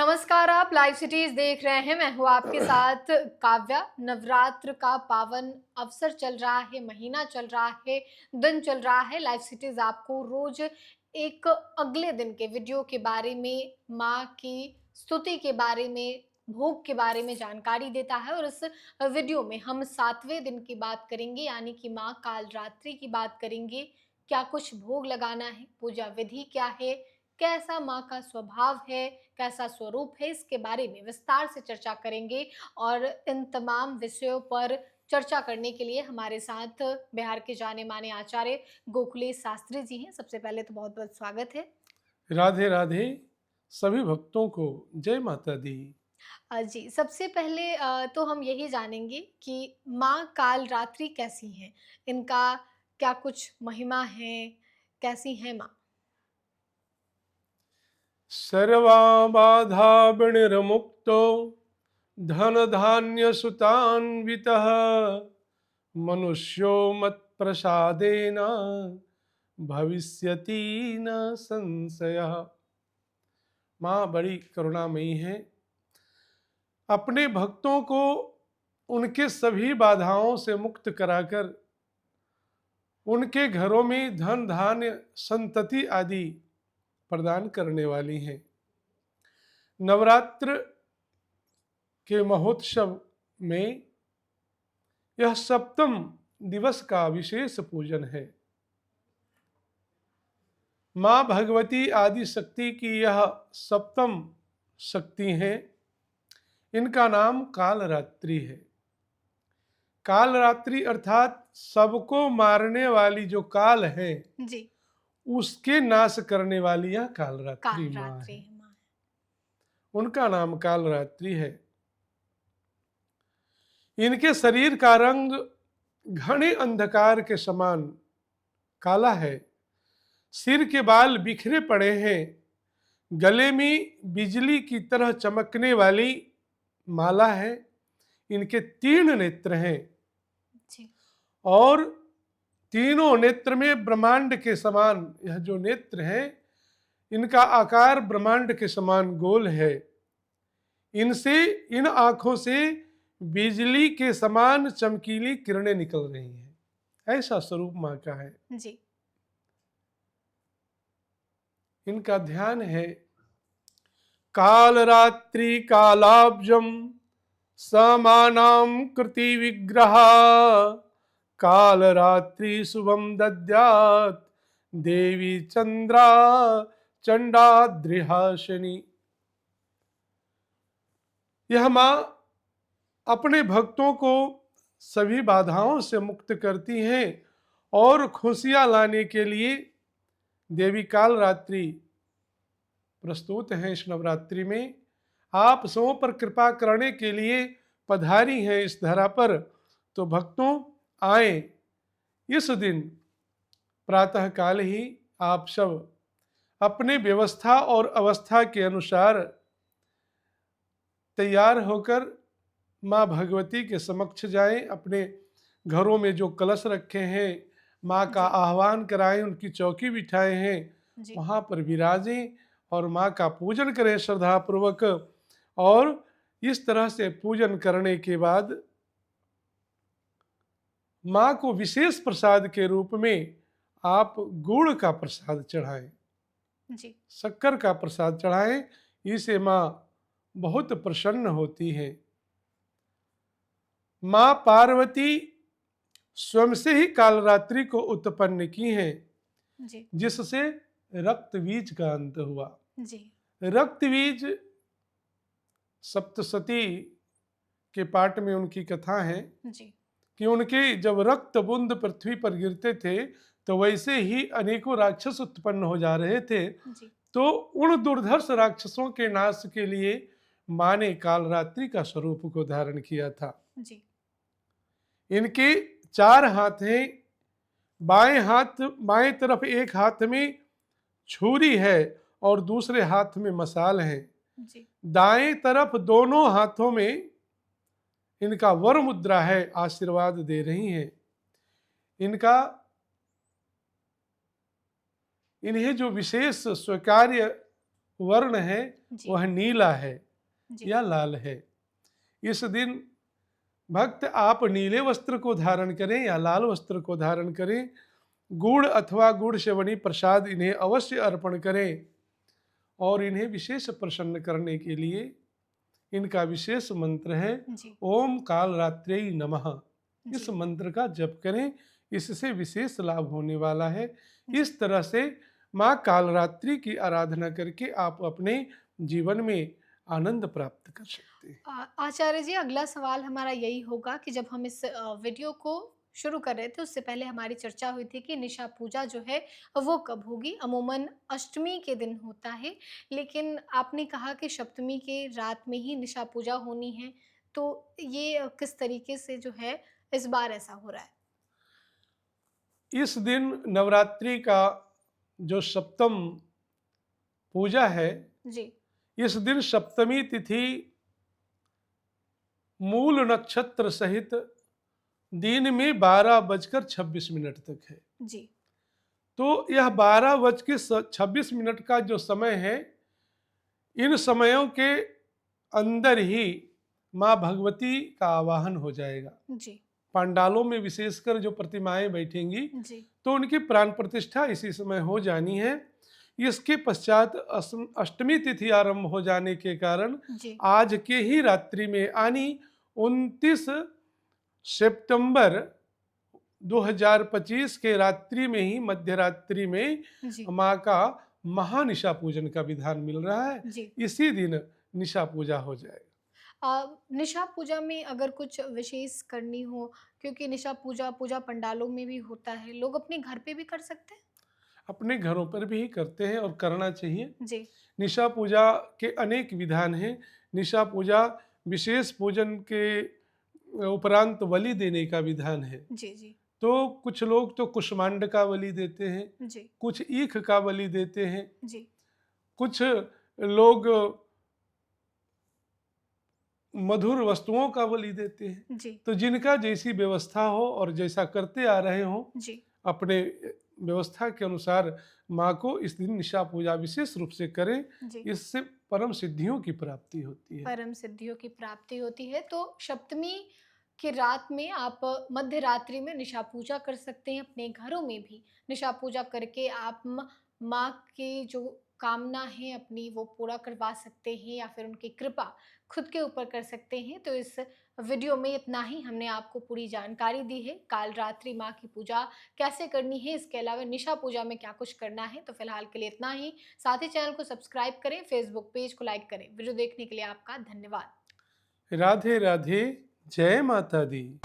नमस्कार, आप live cities देख रहे हैं। मैं हूँ आपके साथ काव्या। नवरात्र का पावन अवसर चल रहा है, महीना चल रहा है, दिन चल रहा है। लाइव सिटीज आपको रोज एक अगले दिन के वीडियो के बारे में, माँ की स्तुति के बारे में, भोग के बारे में जानकारी देता है। और इस वीडियो में हम 7वें दिन की बात करेंगे, यानी कि माँ कालरात्रि की बात करेंगे। क्या कुछ भोग लगाना है, पूजा विधि क्या है, कैसा माँ का स्वभाव है, कैसा स्वरूप है, इसके बारे में विस्तार से चर्चा करेंगे। और इन तमाम विषयों पर चर्चा करने के लिए हमारे साथ बिहार के जाने माने आचार्य गोकुलेश शास्त्री जी हैं। सबसे पहले तो बहुत बहुत स्वागत है। राधे राधे। सभी भक्तों को जय माता दी। जी, सबसे पहले तो हम यही जानेंगे कि माँ कालरात्रि कैसी हैं? इनका क्या कुछ महिमा है? कैसी हैं माँ? सर्वा बाधा विनिर्मुक्तो धन धान्य सुतान्वितः मनुष्यो मत प्रसादेन भविष्यति न संशयः। माँ बड़ी करुणामयी है। अपने भक्तों को उनके सभी बाधाओं से मुक्त कराकर उनके घरों में धन धान्य संतति आदि प्रदान करने वाली हैं। नवरात्र के महोत्सव में यह सप्तम दिवस का विशेष पूजन है। माँ भगवती आदि शक्ति की यह सप्तम शक्ति है। इनका नाम कालरात्रि है। कालरात्रि अर्थात सबको मारने वाली जो काल है जी, उसके नाश करने वाली यह कालरात्रि माँ कालरात्रि है। माँ। उनका नाम कालरात्रि है। इनके शरीर का रंग घने अंधकार के समान काला है। सिर के बाल बिखरे पड़े हैं। गले में बिजली की तरह चमकने वाली माला है। इनके 3 नेत्र हैं जी, और तीनों नेत्र में ब्रह्मांड के समान यह जो नेत्र है इनका आकार ब्रह्मांड के समान गोल है। इनसे इन आंखों से बिजली के समान चमकीली किरणें निकल रही हैं। ऐसा स्वरूप माँ का है। जी, इनका ध्यान है काल रात्रि कालाब्जम समानाम कृति विग्रह काल रात्रि शुभम दद्यात देवी चंद्रा चंडाद्रिहासिनी। यह माँ अपने भक्तों को सभी बाधाओं से मुक्त करती हैं और खुशियां लाने के लिए देवी कालरात्रि प्रस्तुत हैं। इस नवरात्रि में आप सबों पर कृपा करने के लिए पधारी हैं इस धरा पर। तो भक्तों आए, इस दिन प्रातः काल ही आप सब अपने व्यवस्था और अवस्था के अनुसार तैयार होकर माँ भगवती के समक्ष जाएं। अपने घरों में जो कलश रखे हैं माँ का जी, आह्वान कराएं, उनकी चौकी बिठाए हैं जी, वहाँ पर विराजें और माँ का पूजन करें श्रद्धापूर्वक। और इस तरह से पूजन करने के बाद माँ को विशेष प्रसाद के रूप में आप गुड़ का प्रसाद चढ़ाएं, जी, शक्कर का प्रसाद चढ़ाएं। इससे माँ बहुत प्रसन्न होती है। माँ पार्वती स्वयं से ही कालरात्रि को उत्पन्न की हैं, जी, जिससे रक्त बीज का अंत हुआ। जी, रक्त बीज सप्तसती के पाठ में उनकी कथा है जी, कि उनके जब रक्त बूंद पृथ्वी पर गिरते थे तो वैसे ही अनेकों राक्षस उत्पन्न हो जा रहे थे। जी, तो उन दुर्धर्ष राक्षसों के नाश के लिए माँ ने कालरात्रि का स्वरूप को धारण किया था। जी, इनके 4 हाथ हैं। बाएं हाथ, बाएं तरफ एक हाथ में छुरी है और दूसरे हाथ में मसाल है। जी, दाएं तरफ दोनों हाथों में इनका वर मुद्रा है, आशीर्वाद दे रही हैं। इनका इन्हें जो विशेष स्वीकार्य वर्ण है जी वह नीला है जी या लाल है। इस दिन भक्त आप नीले वस्त्र को धारण करें या लाल वस्त्र को धारण करें, गुड़ अथवा गुड़ से बनी प्रसाद इन्हें अवश्य अर्पण करें और इन्हें विशेष प्रसन्न करने के लिए इनका विशेष मंत्र है जी ओम काल रात्रि नमः। इस जी मंत्र का जप करें, इससे विशेष लाभ होने वाला है। जी इस तरह से माँ कालरात्रि की आराधना करके आप अपने जीवन में आनंद प्राप्त कर सकते हैं। आचार्य जी, अगला सवाल हमारा यही होगा कि जब हम इस वीडियो को शुरू कर रहे थे उससे पहले हमारी चर्चा हुई थी कि निशा पूजा जो है वो कब होगी। अमूमन अष्टमी के दिन होता है, लेकिन आपने कहा कि सप्तमी के रात में ही निशा पूजा होनी है, तो ये किस तरीके से जो है इस बार ऐसा हो रहा है? इस दिन नवरात्रि का जो सप्तम पूजा है, जी इस दिन सप्तमी तिथि मूल नक्षत्र सहित दिन में 12:26 तक है। जी तो यह 12:26 का जो समय है, इन समयों के अंदर ही माँ भगवती का आवाहन हो जाएगा। जी पंडालों में विशेषकर जो प्रतिमाएं बैठेंगी जी तो उनकी प्राण प्रतिष्ठा इसी समय हो जानी है। इसके पश्चात अष्टमी तिथि आरंभ हो जाने के कारण जी आज के ही रात्रि में यानी 29 सितंबर 2025 के रात्रि में ही मध्य रात्रि में जी माँ का महानिशा पूजन का विधान मिल रहा है। जी इसी दिन निशा पूजा हो जाएगा। निशा पूजा में अगर कुछ विशेष करनी हो, क्योंकि निशा पूजा पूजा पंडालों में भी होता है, लोग अपने घर पे भी कर सकते हैं? अपने घरों पर भी करते हैं और करना चाहिए। जी निशा पूजा के अनेक विधान हैं। निशा पूजा विशेष पूजन के उपरांत बलि देने का विधान है। जी जी तो कुछ लोग तो कुष्मांड का बलि देते हैं, जी कुछ ईख का बलि देते हैं, जी कुछ लोग मधुर वस्तुओं का बलि देते हैं। जी तो जिनका जैसी व्यवस्था हो और जैसा करते आ रहे हों, जी अपने व्यवस्था के अनुसार माँ को इस दिन निशा पूजा विशेष रूप से करें। जी इससे परम सिद्धियों की प्राप्ति होती है। परम सिद्धियों की प्राप्ति होती है। तो सप्तमी की रात में आप मध्य रात्रि में निशा पूजा कर सकते हैं, अपने घरों में भी निशा पूजा करके आप माँ की जो कामना है अपनी वो पूरा करवा सकते हैं, या फिर उनकी कृपा खुद के ऊपर कर सकते हैं। तो इस वीडियो में इतना ही, हमने आपको पूरी जानकारी दी है काल रात्रि माँ की पूजा कैसे करनी है, इसके अलावा निशा पूजा में क्या कुछ करना है। तो फिलहाल के लिए इतना ही। साथ ही चैनल को सब्सक्राइब करें, फेसबुक पेज को लाइक करें। वीडियो देखने के लिए आपका धन्यवाद। राधे राधे, जय माता दी।